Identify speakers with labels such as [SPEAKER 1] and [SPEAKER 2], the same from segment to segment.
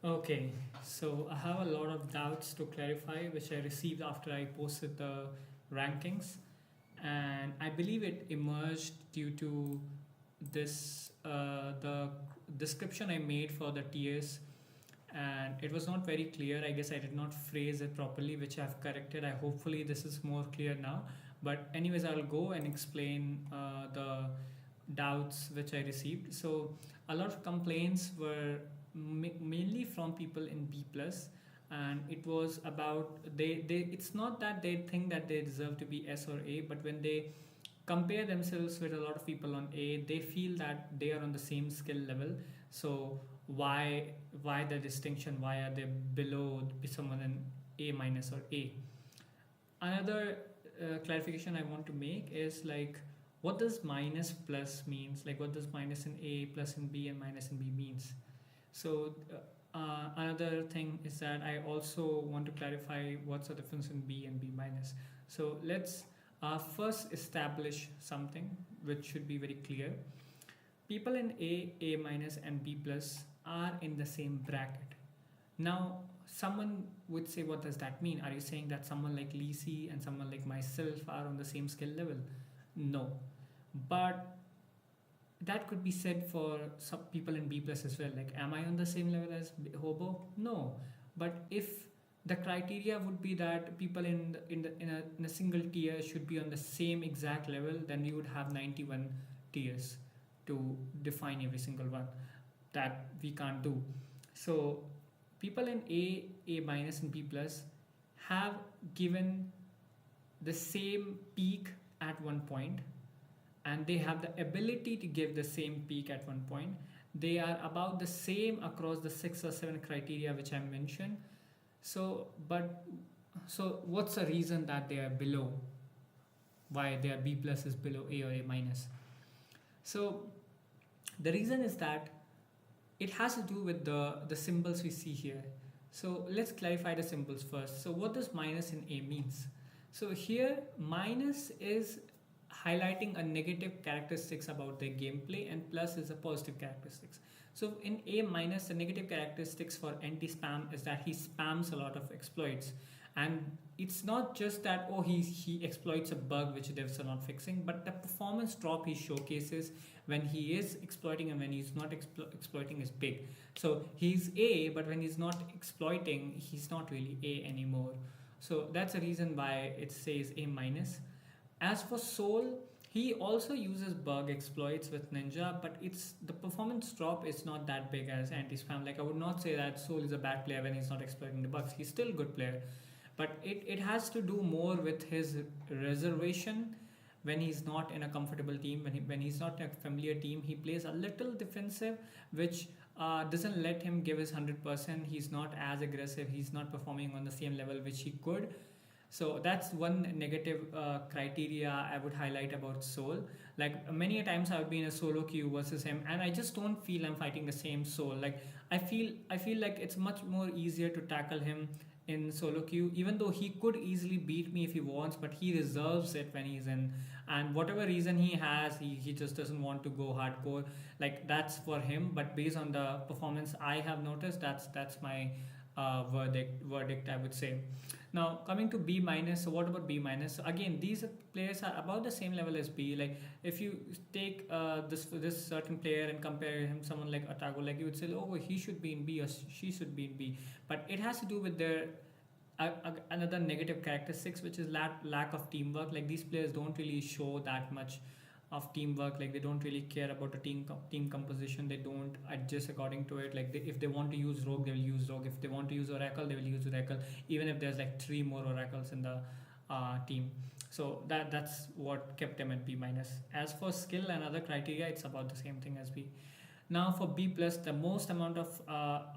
[SPEAKER 1] Okay, so I have a lot of doubts to clarify, which I received after I posted the rankings, and I believe it emerged due to the description I made for the tiers, and it was not very clear. I guess I did not phrase it properly, which I've corrected. I hopefully this is more clear now. But anyways, I'll go and explain the doubts which I received. So a lot of complaints were mainly from people in B plus, and it was about they it's not that they think that they deserve to be S or A, but when they compare themselves with a lot of people on A, they feel that they are on the same skill level. So why the distinction? Why are they below someone in A minus or A? Another clarification I want to make is like, what does minus plus means? Like, what does minus in A, plus in B, and minus in B means? So another thing is that I also want to clarify what's the difference in B and B minus. So let's first establish something which should be very clear. People in A minus, and B plus are in the same bracket. Now, someone would say, what does that mean? Are you saying that someone like Lisi and someone like myself are on the same skill level? No. But that could be said for some people in B plus as well. Like, am I on the same level as Hobo? No. But if the criteria would be that people in a single tier should be on the same exact level, then we would have 91 tiers to define every single one. That we can't do. So people in A minus, and B plus have given the same peak at one point, and they have the ability to give the same peak at one point. They are about the same across the 6 or 7 criteria which I mentioned. So what's the reason that they are below? Why their B plus is below A or A minus? So the reason is that it has to do with the symbols we see here. So let's clarify the symbols first. So what does minus in A means? So here minus is highlighting a negative characteristics about their gameplay, and plus is a positive characteristics. So in A minus, the negative characteristics for anti-spam is that he spams a lot of exploits, and it's not just that he exploits a bug which devs are not fixing, but the performance drop he showcases when he is exploiting and when he's not exploiting is big. So he's A, but when he's not exploiting, he's not really A anymore. So that's the reason why it says A minus. As for Soul, he also uses bug exploits with Ninja, but it's the performance drop is not that big as anti-spam. Like, I would not say that Soul is a bad player when he's not exploiting the bugs. He's still a good player, but it has to do more with his reservation. When he's not in a comfortable team, when he's not in a familiar team, he plays a little defensive, which doesn't let him give his 100%. He's not as aggressive. He's not performing on the same level which he could. So that's one negative criteria I would highlight about Soul. Like, many a times I've been a solo queue versus him, and I just don't feel I'm fighting the same Soul. Like, I feel like it's much more easier to tackle him in solo queue, even though he could easily beat me if he wants, but he reserves it when he's in, and whatever reason he has, he just doesn't want to go hardcore. Like, that's for him, but based on the performance I have noticed, that's my verdict, I would say. Now, coming to B minus, so what about B minus? So again, these players are about the same level as B. Like, if you take this certain player and compare him someone like Otago, like, you would say, oh, he should be in B or she should be in B. But it has to do with their another negative characteristics, which is lack of teamwork. Like, these players don't really show that much of teamwork. Like, they don't really care about the team composition. They don't adjust according to it. Like, if they want to use rogue, they will use rogue. If they want to use oracle, they will use oracle, even if there's like 3 more oracles in the team. So that's what kept them at B minus. As for skill and other criteria, it's about the same thing as B. Now for B plus, the most amount of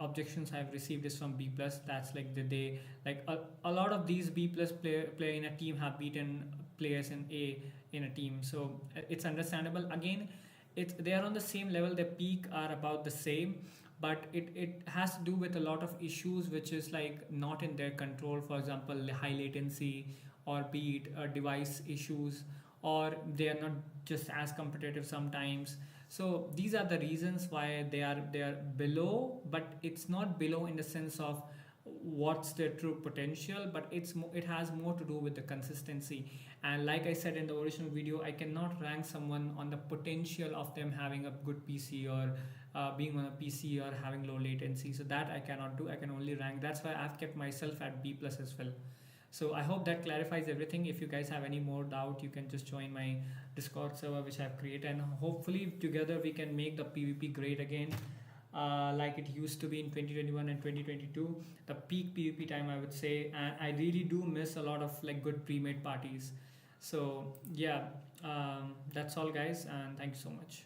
[SPEAKER 1] objections I've received is from B plus. That's like they like a lot of these B plus player in a team have beaten players in A in a team. So it's understandable. Again, they are on the same level. Their peak are about the same, but it has to do with a lot of issues which is like not in their control. For example, high latency, or be it device issues, or they are not just as competitive sometimes. So these are the reasons why they are below, but it's not below in the sense of what's their true potential, but it has more to do with the consistency. And like I said in the original video, I cannot rank someone on the potential of them having a good PC, or being on a PC, or having low latency. So that I cannot do. I can only rank. That's why I've kept myself at B plus as well. So I hope that clarifies everything. If you guys have any more doubt, you can just join my Discord server which I've created, and hopefully together we can make the PvP great again, like it used to be in 2021 and 2022, the peak PvP time, I would say. And I really do miss a lot of like good pre-made parties. So yeah, that's all guys, and thank you so much.